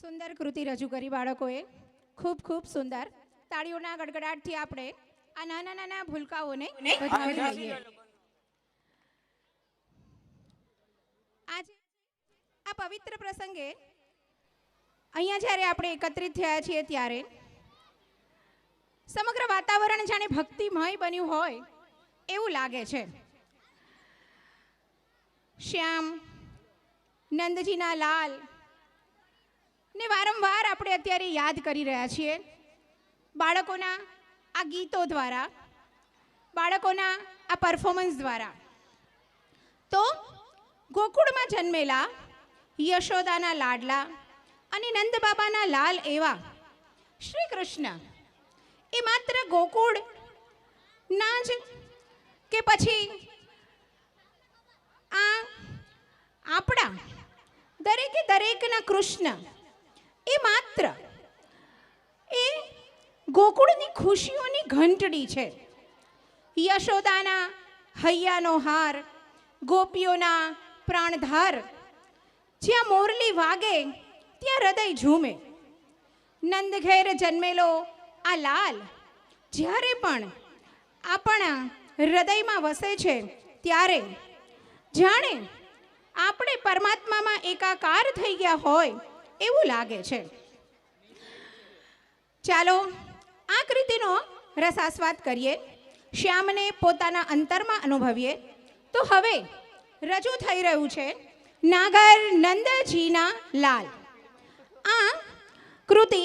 સુંદર કૃતિ રજૂ કરી બાળકોએ. ખૂબ ખૂબ સુંદર. તાળીઓના ગડગડાટથી આપણે આ નાના નાના ભૂલકાઓને વધાવી લઈએ. આજે આ પવિત્ર પ્રસંગે અહીંયા જ્યારે આપણે એકત્રિત થયા છીએ ત્યારે સમગ્ર વાતાવરણ જાણે ભક્તિમય બન્યું હોય એવું લાગે છે. શ્યામ, નંદજીના લાલ ને વારંવાર આપણે અત્યારે યાદ કરી રહ્યા છીએ. બાળકોના આ ગીતો દ્વારા, બાળકોના આ પરફોર્મન્સ દ્વારા. તો ગોકુળમાં જન્મેલા યશોદાના લાડલા અને નંદ બાબાના લાલ એવા શ્રી કૃષ્ણ એ માત્ર ગોકુળ ના જ કે પછી આ આપણા દરેકે દરેકના કૃષ્ણ એ માત્ર એ ગોકુળની ખુશીઓની ઘંટડી છે. યશોદાના હૈયાનો હાર, ગોપીઓના પ્રાણધાર. જ્યાં મોરલી વાગે ત્યાં હૃદય ઝૂમે. નંદ ઘેર જન્મેલો આ લાલ જ્યારે પણ આપણા હૃદયમાં વસે છે ત્યારે જાણે આપણે પરમાત્મામાં એકાકાર થઈ ગયા હોય એવું લાગે છે. ચાલો આ કૃતિનો રસાસ્વાદ કરીએ, શ્યામને પોતાના અંતરમાં અનુભવીએ. તો હવે રજૂ થઈ રહ્યું છે નાગર નંદજીના લાલ. આ કૃતિ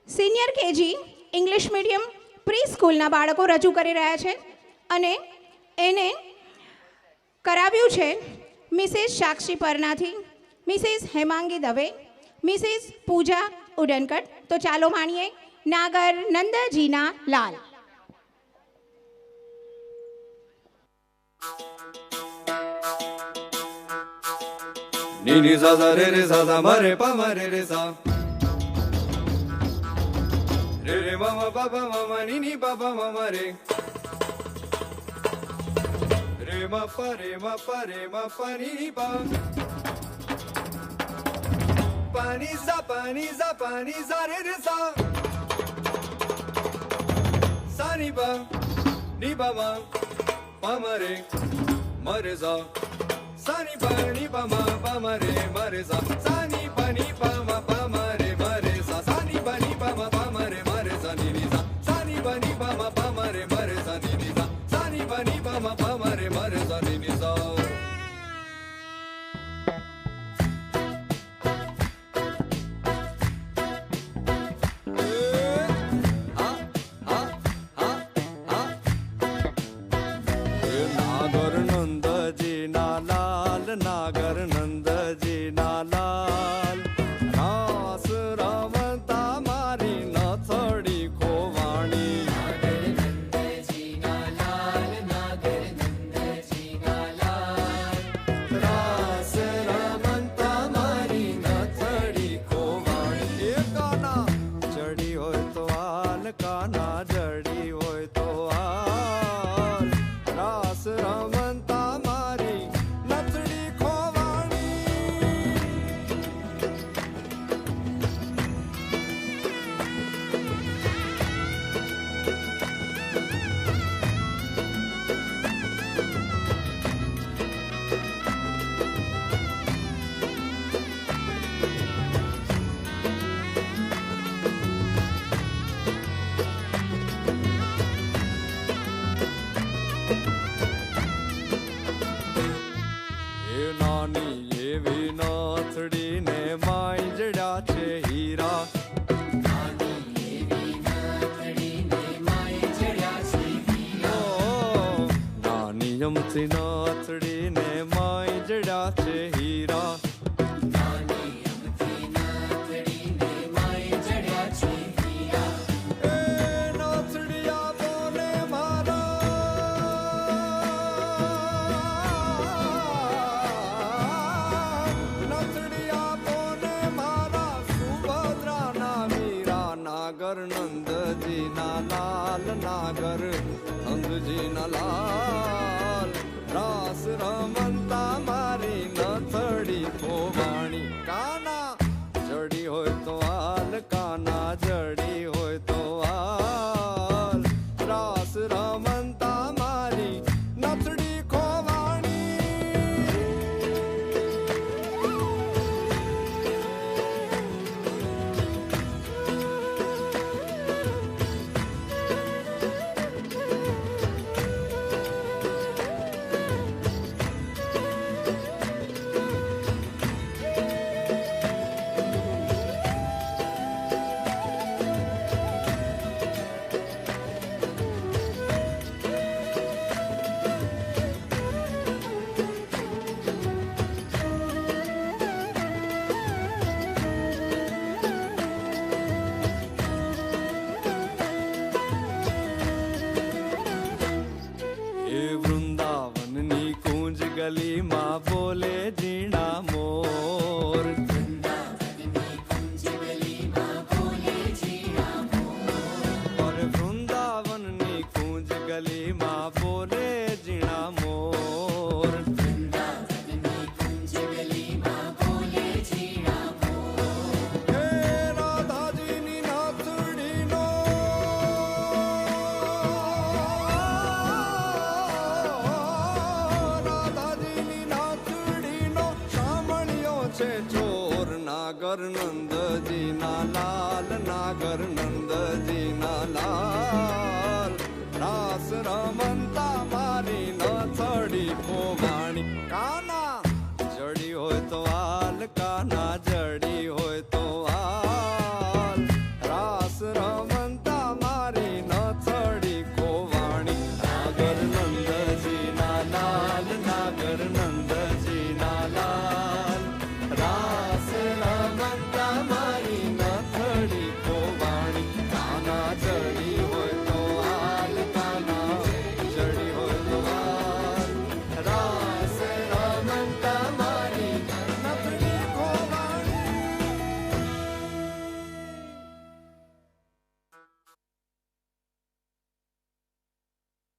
senior KG English medium pre સ્કૂલના બાળકો રજૂ કરી રહ્યા છે અને એને કરાવ્યું છે મિસિસ સાક્ષી પરનાથી, મિસિસ હેમાંગી દવે, મિસિસ પૂજા ઉડનકટ. તો ચાલો માણીએ નાગર નંદજીના લાલ. ની ની સા સા રે રે સા સા મ રે પા મ રે રે સા રે રે મ મ પા પા મ મ ની ની પા પા મ મ રે રે મ પા રે મ પા રે મ પા ની ની પા પાની ઝા રે રે સા સા ની પા મ પા મ રે સા સા ની પા મ રે સા સા ની પા મ પા મ રે સા સા ની પા મ પા મ રે સા ની ની સા સા ની પા મ પા મ રે સા ની ની સા સા ની પા મ પા મ રે સા ની ની સા. નાગર નંદજીના લાલ, રાસ રમતા મારી નથડી ખોવાણી. રાસ રમતા મારી નથડી ખોવાણી. એ કાના ચડી હોય તો હાલ, કાના જડી હોય તો હાલ. રાસ રમતા મારી નથડી યમથી નાથડીને માય જડ્યા છે હીરા. નાથડિયા બોલે મારા, નાથડિયા બોલે મારા સુભદ્રાના વીરા. નાગર નંદજીના લાલ, નાગર નંદજીના લાલ. રાસ રમતા મારી નથડી ખોવાણી. કાના એ વૃંદાવનની કુંજ ગલીમાં બોલે ઝીણા મોર. અરે વૃંદાવનની કુંજ ગલીમાં બોલે ઝીણા મોર. હે રાધાજીની નાથડીનો છે ચોર. નાગર નંદજીના લાલ નાગર